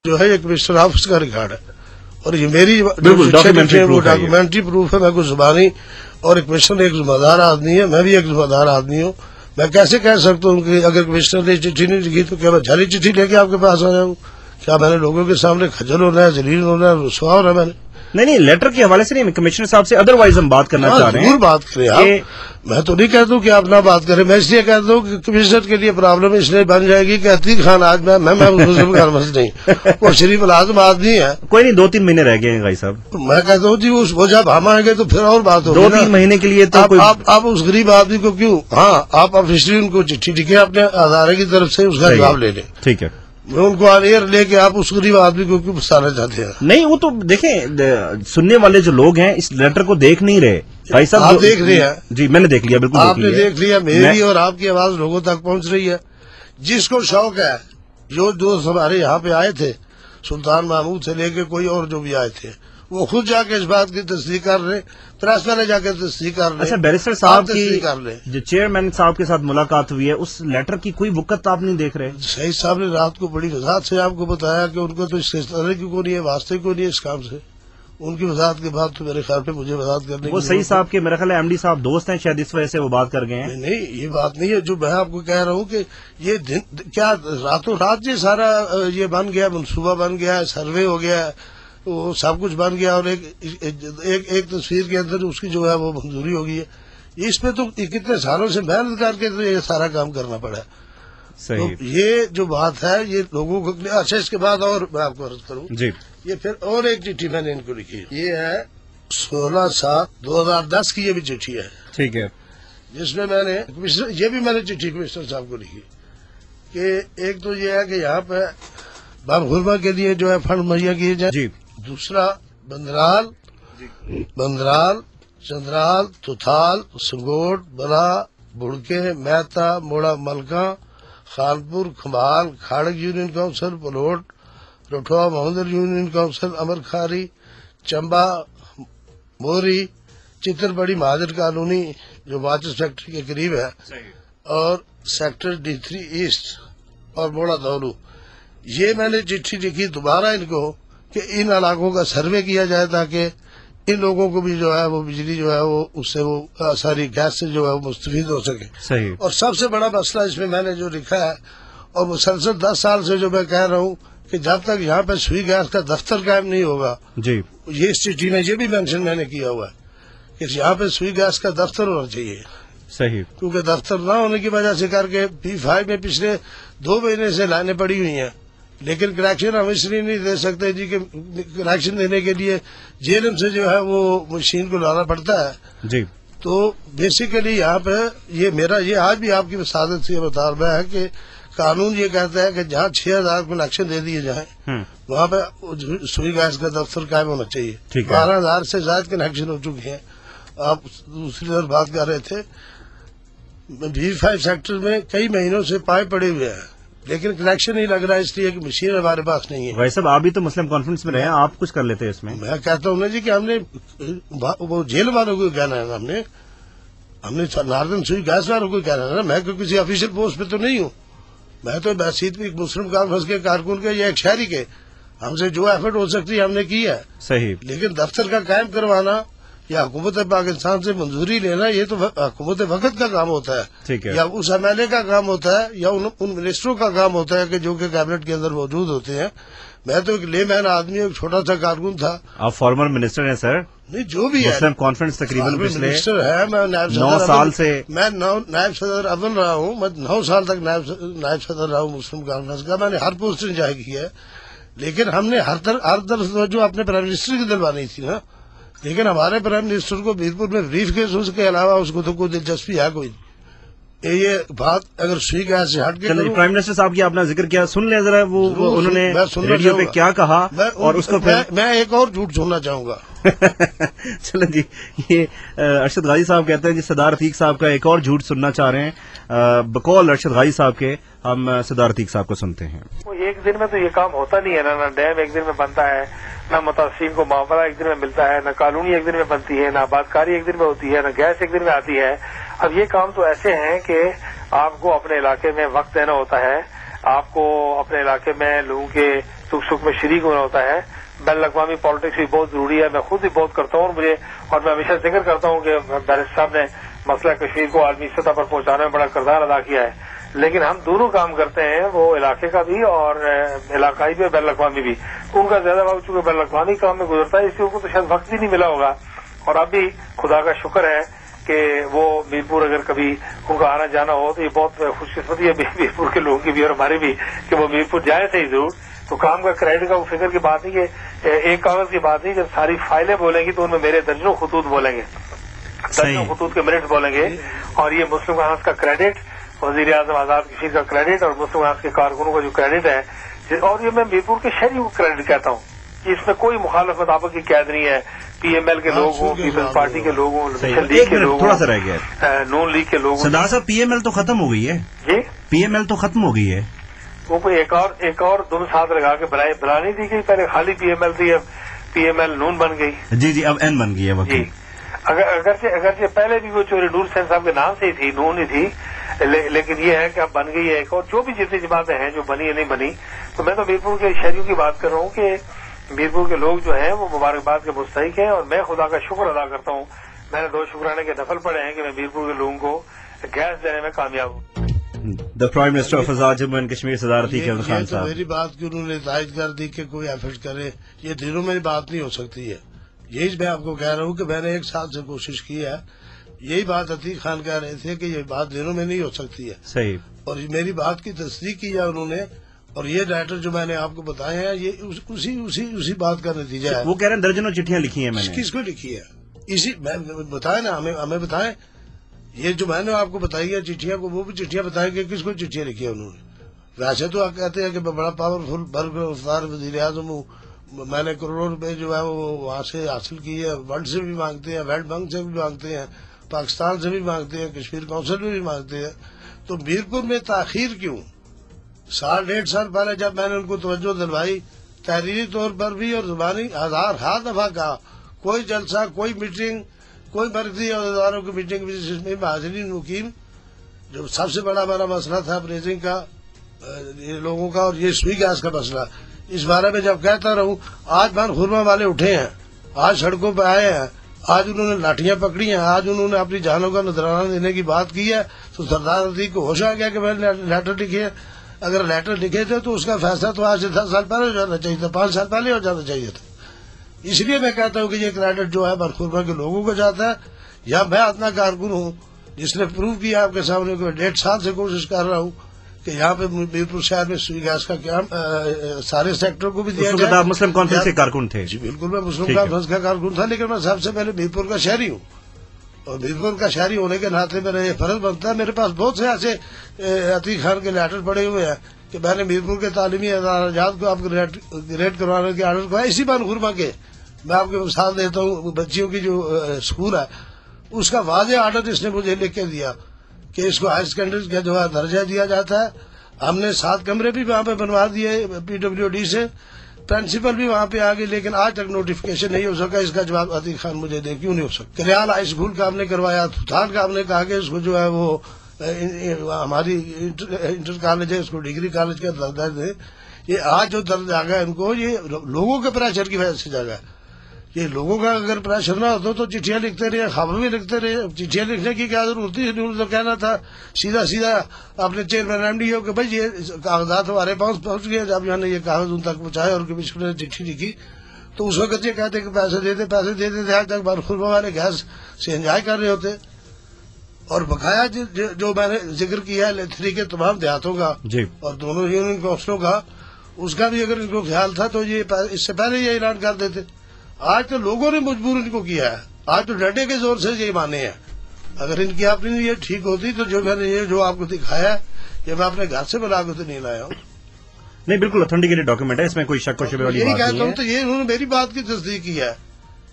جو ہے یہ کمشنر آفس کا ریکارڈ ہے اور یہ میری ڈاکومنٹری پروف ہے. میں کوئی زبانی اور کمشنر ایک ذمہ دار آدمی ہے, میں بھی ایک ذمہ دار آدمی ہوں. میں کیسے کہہ سکتا ہوں کہ اگر کمشنر نے چٹھی نہیں لکھی تو کیا میں جعلی چٹھی لے کے آپ کے پاس آ جاؤں؟ کیا میں نے لوگوں کے سامنے خجل ہونا ہے, ذلیل ہونا ہے, رسوا ہونا ہے؟ میں نے نہیں لیٹر کے حوالے سے نہیں, کمشنر صاحب سے ادروائز ہم بات کرنا چاہ رہے ہیں. ضرور بات کریں آپ, میں تو نہیں کہتا ہوں کہ آپ نہ بات کریں. میں اس لیے کہتا ہوں کہ کمشنر کے لیے پرابلم اس لیے بن جائے گی کہ عتیق خان آج میں مسلم کارمز نہیں, وہ شریف العظم آدمی ہے. کوئی نہیں, 2-3 مہینے رہ گئے ہیں غائی صاحب. میں کہتا ہوں جی وہ جب ہم آئیں گے تو پھر اور بات ہوگی. 2-3 مہینے کے لیے تو آپ اس غریب آدمی کو کیوں, ہاں آپ آفیشلی ان کو چٹھی لکھیں اپنے ادارے کی طرف سے, اس کا جواب لے لیں. ٹھیک ہے, میں ان کو آن ایئر لے کے آپ اس غریب آدمی کو کیوں پھنسانا چاہتے ہیں؟ نہیں وہ تو دیکھیں, سننے والے جو لوگ ہیں اس لیٹر کو دیکھ نہیں رہے. بھائی صاحب آپ دیکھ رہے ہیں؟ جی میں نے دیکھ لیا, بالکل آپ نے دیکھ لیا. میری اور آپ کی آواز لوگوں تک پہنچ رہی ہے. جس کو شوق ہے, جو ہمارے یہاں پہ آئے تھے, سلطان محمود سے لے کے کوئی اور جو بھی آئے تھے, وہ خود جا کے اس بات کی تصدیق کر رہے, پریس والے جا کے تصدیق کر رہے. اچھا, بیرسٹر صاحب کی کر لیں. جو چیئرمین صاحب کے ساتھ ملاقات ہوئی ہے, اس لیٹر کی کوئی وقت آپ نہیں دیکھ رہے؟ شہید صاحب نے رات کو بڑی وضاحت سے آپ کو بتایا کہ ان کو تو اس طرح کی کوئی نہیں ہے, واسطے کوئی نہیں ہے اس کام سے. ان کی وضاحت کے بعد تو میرے خیال پہ مجھے وضاحت کرنے وہ شہید صاحب کے میرا خیال ہے MD صاحب دوست ہیں, شاید اس وجہ سے وہ بات کر گئے ہیں. نہیں یہ بات نہیں ہے. جو میں آپ کو کہہ رہا ہوں کہ یہ کیا راتوں رات یہ سارا یہ بن گیا, منصوبہ بن گیا, سروے ہو گیا, وہ سب کچھ بن گیا, اور ایک تصویر کے اندر اس کی جو ہے وہ منظوری ہو گئی ہے. اس پہ تو کتنے سالوں سے محنت کر کے تو یہ سارا کام کرنا پڑا. تو یہ جو بات ہے یہ لوگوں کو. اچھا, اس کے بعد اور میں آپ کو عرض کروں جی, یہ پھر اور ایک چٹھی میں نے ان کو لکھی, یہ ہے 16/7/2010 کی یہ بھی چٹھی ہے. ٹھیک ہے, جس میں میں نے یہ بھی میں نے چٹھی کمشنر صاحب کو لکھی کہ ایک تو یہ ہے کہ یہاں پہ بم خرما کے لیے جو ہے فنڈ مہیا کیے جائیں. جی, دوسرا بندرال, چندرال, تتھال, سنگوٹ, برا, بڑکے, مہتا, موڑا ملکہ, خانپور, کھمال, کھاڑک یونین کونسل, پلوٹ, رٹھوا محمد یونین کونسل, امر کھاری, چمبا, موری, چتر بڑی مہاجر کالونی جو ماچس فیکٹری کے قریب ہے, اور سیکٹر D3 ایسٹ اور موڑا دولو. یہ میں نے چٹھی لکھی دوبارہ ان کو کہ ان علاقوں کا سروے کیا جائے تاکہ ان لوگوں کو بھی جو ہے وہ بجلی جو ہے وہ اس سے وہ ساری گیس سے جو ہے وہ مستفید ہو سکے. صحیح. اور سب سے بڑا مسئلہ اس میں نے جو لکھا ہے, اور مسلسل 10 سال سے جو میں کہہ رہا ہوں کہ جب تک یہاں پہ سوئی گیس کا دفتر قائم نہیں ہوگا, جی, یہ اس چٹھی میں یہ بھی مینشن میں نے کیا ہوا ہے کہ یہاں پہ سوئی گیس کا دفتر ہونا چاہیے. صحیح. کیونکہ دفتر نہ ہونے کی وجہ سے کر کے P5 میں پچھلے 2 مہینے سے لائنیں پڑی ہوئی ہیں, لیکن کنیکشن ہم اس لیے نہیں دے سکتے جی کہ کنیکشن دینے کے لیے JLM سے جو ہے وہ مشین کو لانا پڑتا ہے. جی, تو بیسیکلی یہاں پہ یہ آج بھی آپ کی وسادت سے مطالبہ ہے کہ قانون یہ کہتا ہے کہ جہاں 6000 کنیکشن دے دیے جائیں وہاں پہ سوئی گیس کا دفتر قائم ہونا چاہیے. 12,000 سے زائد کنیکشن ہو چکے ہیں. آپ دوسری طرف بات کر رہے تھے, B5 سیکٹر میں کئی مہینوں سے پائپ پڑے ہوئے ہیں, لیکن کنیکشن نہیں لگ رہا اس لیے کہ مشین ہمارے پاس نہیں ہے. بھائی صاحب آپ بھی تو مسلم کانفرنس میں رہے ہیں, آپ کچھ کر لیتے ہیں اس میں. میں کہتا ہوں نا جی کہ ہم نے وہ جیل والوں کو کہنا ہے, ہم نے ناردن سوئی گیس والوں کو کہنا ہے نا. میں کوئی کسی آفیشیل پوسٹ پہ تو نہیں ہوں, میں تو بحثیت بھی مسلم کانفرنس کے کارکن کے یا ایک شہری کے. ہم سے جو ایفرٹ ہو سکتی ہے ہم نے کی ہے. صحیح. لیکن دفتر کا قائم کروانا یا حکومت پاکستان سے منظوری لینا یہ تو حکومت وقت کا کام ہوتا ہے. ٹھیک ہے. یا اس MLA کا کام ہوتا ہے یا ان منسٹروں کا کام ہوتا ہے کہ جو کہ کیبنٹ کے اندر موجود ہوتے ہیں. میں تو ایک لے مین آدمی, ایک چھوٹا سا کارکن تھا. آپ فارمر منسٹر ہیں سر. نہیں جو بھی ہے, مسلم کانفرنس تقریباً منسٹر ہے. میں نائب 9 سال سے میں نائب صدر اول رہا ہوں. میں 9 سال تک نائب صدر رہا ہوں مسلم کانفرنس کا. میں نے ہر پوسٹ انجوائے کی ہے, لیکن ہم نے ہر طرف جو اپنے پرائم منسٹر کی دلوانی تھی نا, لیکن ہمارے پرائم منسٹر کو میرپور میں بریف کیس کے علاوہ اس کو تو کوئی دلچسپی ہے کوئی. یہ بات اگر سوئی گیس سے ہٹ کے پرائم منسٹر صاحب کی آپ نے ذکر کیا, سن لیں ذرا وہ انہوں نے ریڈیو پہ کیا کہا, اور اس کو میں ایک اور جھوٹ سننا چاہوں گا. چلیں جی, یہ ارشد غازی صاحب کہتے ہیں جی صدر عتیق صاحب کا ایک اور جھوٹ سننا چاہ رہے ہیں. بقول ارشد غازی صاحب کے ہم صدر عتیق صاحب کو سنتے ہیں. ایک دن میں تو یہ کام ہوتا نہیں ہے نہ ڈیم ایک دن میں بنتا ہے, نہ متاثرین کو معاوضہ ایک دن میں ملتا ہے, نہ قانونی ایک دن میں بنتی ہے, نہ آبادکاری ایک دن میں ہوتی ہے, نہ گیس ایک دن میں آتی ہے. اب یہ کام تو ایسے ہیں کہ آپ کو اپنے علاقے میں وقت دینا ہوتا ہے, آپ کو اپنے علاقے میں لوگوں کے सुख सुख में शरीक होना होता है। बैन अवी पॉलिटिक्स भी बहुत जरूरी है, मैं खुद भी बहुत करता हूँ और मैं हमेशा जिक्र करता हूँ कि बैरिस्टर साहब ने मसला कश्मीर को आलमी सतह पर पहुंचाने में बड़ा किरदार अदा किया है, लेकिन हम दोनों काम करते हैं, वो इलाके का भी और इलाकाई भी, बैन अवी भी। उनका ज्यादा वक्त चूंकि बैन अवी काम में गुजरता है, इसलिए उनको तो शायद वक्त भी नहीं मिला होगा। और अब भी खुदा का शुक्र है कि वो मीरपुर अगर कभी उनका आना जाना हो तो ये बहुत खुशकिस्मती है मीरपुर के लोगों की भी और हमारी भी कि वो मीरपुर जाए सही जरूर। तो काम का क्रेडिट का वो फिक्र की बात नहीं, कि एक कागज की बात नहीं, जब सारी फाइलें बोलेंगी तो उनमें मेरे दर्जनों खतूत बोलेंगे, दर्जनों खतूत के मिनट बोलेंगे। और ये मुस्लिम कांग्रेस का क्रेडिट, वजीर आजम आजाद कशीर का क्रेडिट और मुस्लिम कांग्रेस के कारकुनों का जो क्रेडिट है, और ये मैं मीरपुर के शहरियों को क्रेडिट कहता हूँ। इसमें कोई मुखालफ मुताबिक की कैद नहीं है। पीएमएल के लोग हों, पीपल्स पार्टी के लोग हों, नेशनल लीग के लोग, थोड़ा सा रह गया, नून लीग के लोग। सरदार साहब पीएमएल तो खत्म हो गई है जी, पीएमएल तो खत्म हो गई है, वो कोई एक और दुम साथ लगा के बना नहीं दी गई। पहले खाली पीएमएल थी, अब पीएमएल नून बन गई। जी जी, अब एन बन गई है जी। अगरचे पहले भी वो चोरी नूर सैन साहब के नाम से ही थी, नून ही थी, लेकिन ये है कि अब बन गई है एक और। जो भी जितनी जमातें हैं जो बनी या नहीं बनी, तो मैं तो मीरपुर के शहरियों की बात कर रहा हूँ कि मीरपुर के लोग जो हैं वो मुबारकबाद के मुस्तहिक हैं और मैं खुदा का शुक्र अदा करता हूँ। मैंने 2 शुक्राने के नफल पड़े हैं कि मैं मीरपुर के लोगों को गैस देने में कामयाब हूँ। The prime minister of Azad Jammu and Kashmir Sardar Atiq Ahmad Khan साहब, मेरी बात की उन्होंने तायद कर दी कि कोई एफर्ट करे, ये दिनों में बात नहीं हो सकती है। यही मैं आपको कह रहा हूँ कि मैंने 1 साल से कोशिश की है। यही बात अतीक खान कह रहे थे कि ये बात दिनों में नहीं हो सकती है, सही, और मेरी बात की तस्दीक की है उन्होंने। और ये लेटर जो मैंने आपको बताए हैं, ये उसी बात का नतीजा है। वो कह रहे हैं दर्जनों चिट्ठियां लिखी हैं मैंने। किसको लिखी है? इसी बताए ना, हमें बताएं। ये जो मैंने आपको बताई है चिट्ठियां को, वो भी चिट्ठियां बताएंगे किसको चिट्ठियां लिखी है उन्होंने। वैसे तो आप कहते हैं कि मैं बड़ा पावरफुल बरगुफ्तार वजीर आजम हूँ, मैंने करोड़ों रुपए जो है वो वहां से हासिल की है, वर्ल्ड से भी मांगते हैं, वर्ल्ड बैंक से भी मांगते हैं, पाकिस्तान से भी मांगते हैं, कश्मीर काउंसिल में भी मांगते हैं। तो मीरपुर में ताखीर क्यों? 1.5 साल पहले जब मैंने उनको तवज्जो दिलवाई, तहरीरी तौर पर भी और जुबानी हर दफा कहा, कोई जलसा, कोई मीटिंग, कोई मरकजी अहदेदारों की मीटिंग जिसमें हाजिरीन मुकीम, जो सबसे बड़ा हमारा मसला था प्रेजिंग का, ये लोगों का, और ये सुई गैस का मसला, इस बारे में जब कहता रहूं, आज बार खुरमा वाले उठे हैं, आज सड़कों पर आए हैं, आज उन्होंने लाठियां पकड़ी हैं, आज उन्होंने अपनी जानों का नजराना देने की बात की है, तो सरदार अतीक को होश आ गया कि मैंने लेटर लिखे। अगर लेटर लिखे थे तो उसका फैसला तो आज से 10 साल पहले हो जाना चाहिए था, 5 साल पहले हो जाना चाहिए था। इसलिए मैं कहता हूँ कि ये क्रेडिट जो है बरखुरमा के लोगों को जाता है, या मैं अपना कारकुन हूँ जिसने प्रूव किया आपके सामने को 1.5 साल से कोशिश कर रहा हूँ कि यहाँ पे मीरपुर शहर में सुई गैस का क्या सारे सेक्टर को भी दिया जाए। आप मुस्लिम कॉन्फ्रेंस के कारकुन थे? जी बिल्कुल, मैं मुस्लिम कॉन्फ्रेंस का कारकुन था, लेकिन मैं सबसे पहले मीरपुर का शहरी हूँ, और मीरपुर का शहरी होने के नाते मेरा ये फर्ज बनता है। मेरे पास बहुत से ऐसे अतीक खान के लेटर पड़े हुए हैं कि मैंने मीरपुर के तालीमी इदारात को आपको ग्रेड करवाने के आर्डर को इसी बरखुरमा के, मैं आपको मिसाल देता हूँ, बच्चियों की जो स्कूल है उसका वाज़ेह आर्डर इसने मुझे लिख के दिया कि इसको हायर सेकेंडरी का जो है दर्जा दिया जाता है। हमने 7 कमरे भी वहाँ पे बनवा दिए PWD से, प्रिंसिपल भी वहाँ पे आ गई, लेकिन आज तक नोटिफिकेशन नहीं हो सका। इसका जवाब अतीक खान मुझे दे, क्यों नहीं हो सकता। करियाल हाई स्कूल का हमने करवाया, थुथान का हमने कहा कि इसको जो है वो हमारी इंटर कॉलेज है, इसको डिग्री कॉलेज का दर्जा दे। ये आज जो दर्जा आ गया इनको, ये लोगों के प्रेशर की वजह से जगह, ये लोगों का अगर प्रेशर ना होता तो चिट्ठियां लिखते रहे, खबर भी लिखते रहे। चिट्ठियां लिखने की क्या जरूरत थी? तो कहना था सीधा अपने चेयरमैन MD कि भाई ये कागजात हमारे पास पहुंच गए। जब मैंने ये कागज उन तक पहुंचाए और कमिश्नर ने चिट्ठी लिखी तो उस वक्त ये कहते कि पैसे देते थे। आज तक बरखुरमा वाले गैस से एंजॉय कर रहे होते। और बकाया जो मैंने जिक्र किया है लेथरी के तमाम देहातों का और दोनों यूनियन काउंसिलों का, उसका भी अगर इनको ख्याल था तो ये इससे पहले ये ऐलान कर देते। आज तो लोगों ने मजबूर इनको किया है, आज तो डंडे के जोर से ये माने हैं। अगर इनकी अपनी ये ठीक होती तो जो मैंने ये जो आपको दिखाया है, ये मैं अपने घर से बना के तो नहीं लाया हूँ। नहीं, बिल्कुल ऑथेंटिकेटेड डॉक्यूमेंट है, इसमें कोई शक व शुबे वाली बात नहीं है। यही कहता हूँ, तो ये उन्होंने मेरी बात की तस्दीक की है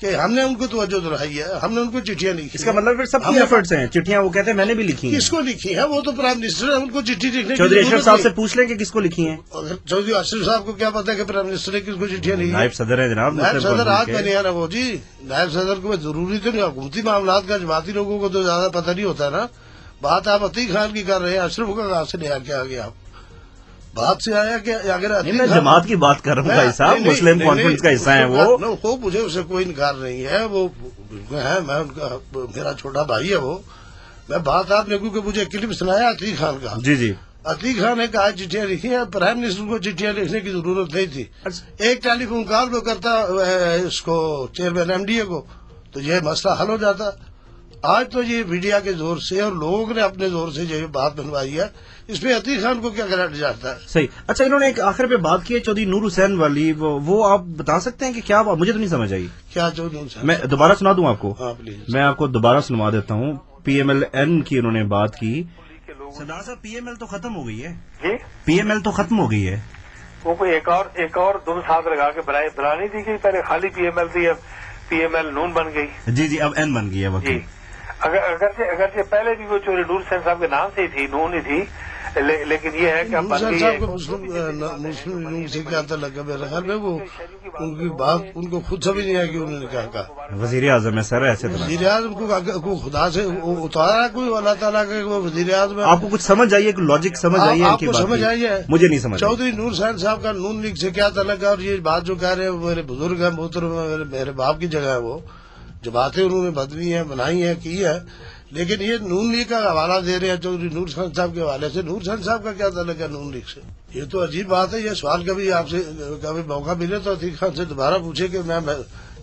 कि हमने उनको तवज्जो दिलाई है, हमने उनको चिट्ठियां लिखी। इसका मतलब फिर सबकी एफर्ट्स हैं। चिट्ठियां वो कहते हैं मैंने भी लिखी हैं। किसको लिखी है? वो तो प्राइम मिनिस्टर है, उनको चिट्ठी लिखने चौधरी अशरफ साहब से पूछ लें कि किसको लिखी हैं। चौधरी अशरफ साहब को क्या पता है कि प्राइम मिनिस्टर ने किसको चिट्ठियां लिखी? नायब सदर है जनाब, नायब सदर आज में नहीं आ रहा वो जी। नायब सदर को जरूरी तो नहीं, हुकूमती मामला का जमाती लोगों को तो ज्यादा पता नहीं होता ना। बात आप अतीक खान की कर रहे हैं, अशरफ का कहाँ से ले आके आ गया आप? बात से आया कि अगर नहीं, मैं जमात की बात कर रहा हूँ भाई साहब, मुस्लिम कॉन्फ्रेंस का हिस्सा है वो मुझे उससे कोई इनकार नहीं है, वो है, मैं उनका मेरा छोटा भाई है वो। मैं बात आपने क्योंकि मुझे क्लिप सुनाया अतीक खान का। जी जी। अतीक खान ने कहा चिट्ठियां लिखी है, प्राइम मिनिस्टर को चिट्ठियां लिखने की जरूरत नहीं थी। एक टेलीफोन कॉल वो करता उसको चेयरमैन एमडीए को, तो ये मसला हल हो जाता। आज तो ये मीडिया के जोर से और लोगों ने अपने जोर से ये बात बनवाई है, इसमें अतीक खान को क्या कराया जाता है? सही। अच्छा, इन्होंने एक आखिर पे बात की है चौधरी नूर हुसैन वाली, वो आप बता सकते हैं कि क्या मुझे तो नहीं समझ आई। क्या चौधरी हुसैन? मैं दोबारा सुना दूं आपको? हाँ प्लीज। मैं आपको दोबारा सुनवा देता हूँ। PMLN की उन्होंने बात की। सरदार साहब, PML तो खत्म हो गई है जी, PML तो खत्म हो गई है। वो कोई एक और दुम साथ लगा के बनानी थी कि पहले खाली PML थी, अब PML नून बन गई। जी जी, अब N बन गई है जी। वकील। अगरचे पहले भी वो चोरी नूर हुसैन साहब के नाम से ही थी, नून ही थी, लेकिन ये है कि अब बन गई है। मुस्लिम लीग से क्या था लगा मेरे ख्याल में, वो उनकी बात उनको खुद समझ नहीं आया कि उन्होंने क्या कहा। वजीर आजम है सर, ऐसे तो वजीर आजम को खुदा से उतारा कोई अल्लाह ताला के, वो वजीर आजम। आपको कुछ समझ आई है, लॉजिक समझ आई है? आपको समझ आई है? मुझे नहीं समझ। चौधरी नूर हुसैन साहब का नून लीग से क्या तलक है? और ये बात जो कह रहे हैं मेरे बुजुर्ग है, मोहतरम मेरे बाप की जगह है, वो जो बातें उन्होंने बदली हैं, बनाई है, की है, लेकिन ये नून लीग का हवाला दे रहे हैं चौधरी नूर हुसैन साहब के हवाले से। नूर हुसैन साहब का क्या तल्लुक है नून लीग से? ये तो अजीब बात है। ये सवाल कभी आपसे कभी मौका मिले तो अतीक खान से दोबारा पूछे कि मैं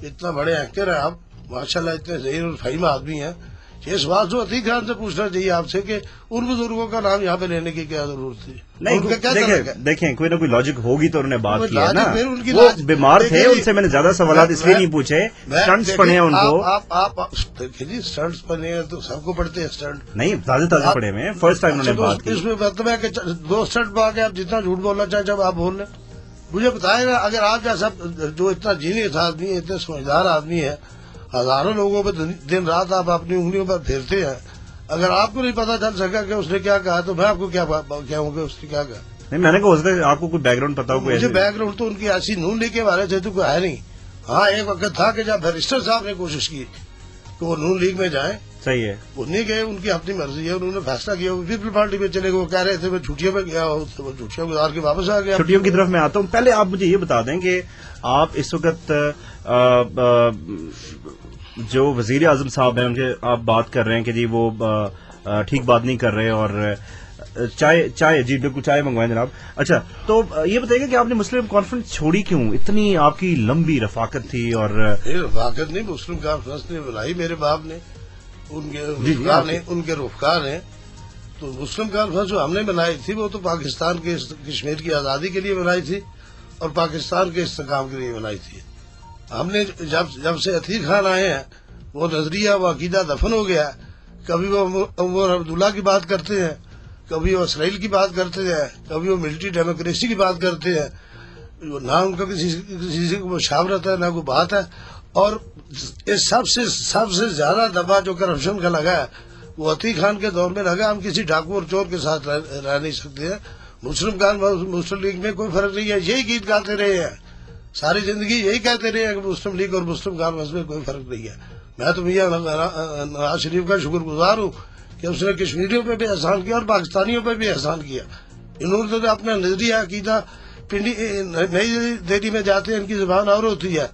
इतना बड़े एंकर है आप, माशाल्लाह इतने ज़हीर और फहीम आदमी हैं, ये सवाल तो अतीक खान से पूछना चाहिए आपसे कि उन बुजुर्गों का नाम यहाँ पे लेने की क्या जरूरत थी? नहीं, देखें कोई ना कोई लॉजिक होगी तो उन्होंने बात की है ना। वो बीमार थे, उनसे मैंने ज्यादा सवाल इसलिए नहीं पूछे। स्टंट्स पढ़े हैं उनको। आप देखिए जी, स्टंट्स पढ़े हैं तो सबको पढ़ते हैं स्टंट। नहीं, ताजे पढ़े हुए हैं, फर्स्ट टाइम उन्होंने बात की। इसमें मतलब है कि 2 स्टंट पा के आप जितना झूठ बोलना चाहे जब आप बोल लें। मुझे बताएगा, अगर आप जैसा जो इतना जीनियस आदमी है, इतने समझदार आदमी है, हजारों लोगों पर दिन रात आप अपनी उंगलियों पर फेरते हैं, अगर आपको नहीं पता चल सका कि उसने क्या कहा तो मैं आपको क्या कहूँगा उसने क्या कहा? नहीं, मैंने कहा हो सकता है आपको कोई बैकग्राउंड पता हो। मुझे बैकग्राउंड तो उनकी ऐसी नून लीग के बारे से तो कोई है नहीं। हाँ, एक वक्त था कि जब बैरिस्टर साहब ने कोशिश की कि वो नून लीग में जाए, सही है, वो नहीं गए, उनकी अपनी मर्जी है, उन्होंने फैसला किया, वो पीपल पार्टी में चले गए। वो कह रहे थे मैं छुट्टियों में गया, वो छुट्टियों गुजार के वापस आ गया। छुट्टियों की तरफ मैं आता हूँ। पहले आप मुझे ये बता दें कि आप इस वक्त जो वजीर आजम साहब हैं उनके आप बात कर रहे हैं कि जी वो ठीक बात नहीं कर रहे, और चाय जी बिल्कुल चाय मंगवाएं जनाब। अच्छा, तो ये बताइए कि आपने मुस्लिम कॉन्फ्रेंस छोड़ी क्यों? इतनी आपकी लंबी रफाकत थी। और रफाकत नहीं, मुस्लिम कॉन्फ्रेंस ने बुलाई मेरे बाप ने, उनके रुफकार ने। तो मुस्लिम कॉन्फ्रेंस जो हमने बनाई थी वो तो पाकिस्तान के कश्मीर की आजादी के लिए बनाई थी और पाकिस्तान के इस्तेकाम के लिए बनाई थी। हमने जब से अतीक खान आए हैं, वो नजरिया वो अकीदा दफन हो गया। कभी वो उमर अब्दुल्ला की बात करते हैं, कभी वो इसराइल की बात करते हैं, कभी वो मिलिट्री डेमोक्रेसी की बात करते हैं। ना उनका किसी से मुशावरत है, ना कोई बात है। और इस सबसे ज्यादा दबा जो करप्शन का लगा है वो अतीक खान के दौर में लगा। हम किसी डाकू और चोर के साथ रह नहीं सकते हैं। मुस्लिम लीग में कोई फर्क नहीं है, यही गीत गाते रहे हैं सारी जिंदगी, यही कहते रहे हैं कि मुस्लिम लीग और मुस्लिम कॉन्फ्रेंस में कोई फर्क नहीं है। मैं तो मियां नवाज शरीफ का शुक्रगुजार हूँ कि उसने कश्मीरियों पे भी एहसान किया और पाकिस्तानियों पे भी एहसान किया। इन्होंने तो अपना नजरिया अकीदा पिंडी नई दिल्ली में जाते हैं, इनकी जुबान और होती है।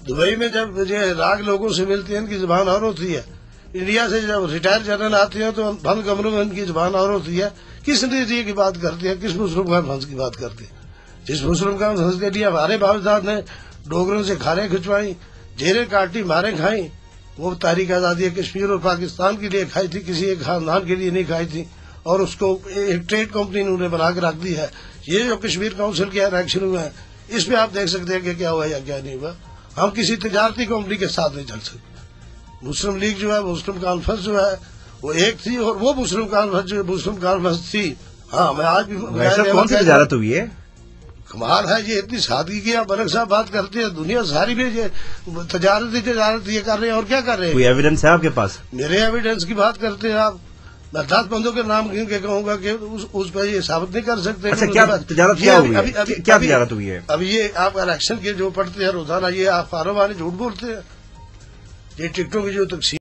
दुबई में जब राग लोगों से मिलते हैं, इनकी जुबान और होती है। इंडिया से जब रिटायर जनरल आते हैं तो बंद कमरों में इनकी जुबान और होती है। किस नजरिए की बात करते हैं, किस मुस्लिम कॉन्फ्रेंस की बात करते हैं? जिस मुस्लिम कॉन्फ्रेंस के लिए हमारे बाबूजाद ने डोगरों से खारें खिंचवाई, जेरें काटी, मारें खाई, वो तारीख आजादी कश्मीर और पाकिस्तान के लिए खाई थी, किसी एक खानदान के लिए नहीं खाई थी। और उसको एक ट्रेड कंपनी उन्होंने बना के रख दी है। ये जो कश्मीर काउंसिल के इलेक्शन हुए हैं, इसमें आप देख सकते हैं कि क्या हुआ या क्या नहीं हुआ। हम किसी तजारती कंपनी के साथ नहीं चल सकते। मुस्लिम लीग जो है, मुस्लिम कॉन्फ्रेंस जो है, वो एक थी और वो मुस्लिम कॉन्फ्रेंस थी। हाँ, मैं आज भी कौन सी तजारत हुई है? कमाल है, ये इतनी सादगी की आप अलग साहब बात करते हैं। दुनिया सारी में ये तजारत ये कर रहे हैं और क्या कर रहे हैं? कोई एविडेंस है आपके पास? मेरे एविडेंस की बात करते हैं आप। मैं 10 बंदों के नाम गिन के कहूंगा कि उस पर ये साबित नहीं कर सकते। अच्छा, क्या तजारत क्या हुई है? क्या तजारत हुई है? अभी ये आप इलेक्शन के जो पढ़ते हैं रोजाना, ये आप फारों वाले झूठ बोलते हैं। ये टिकटों की जो तकसीम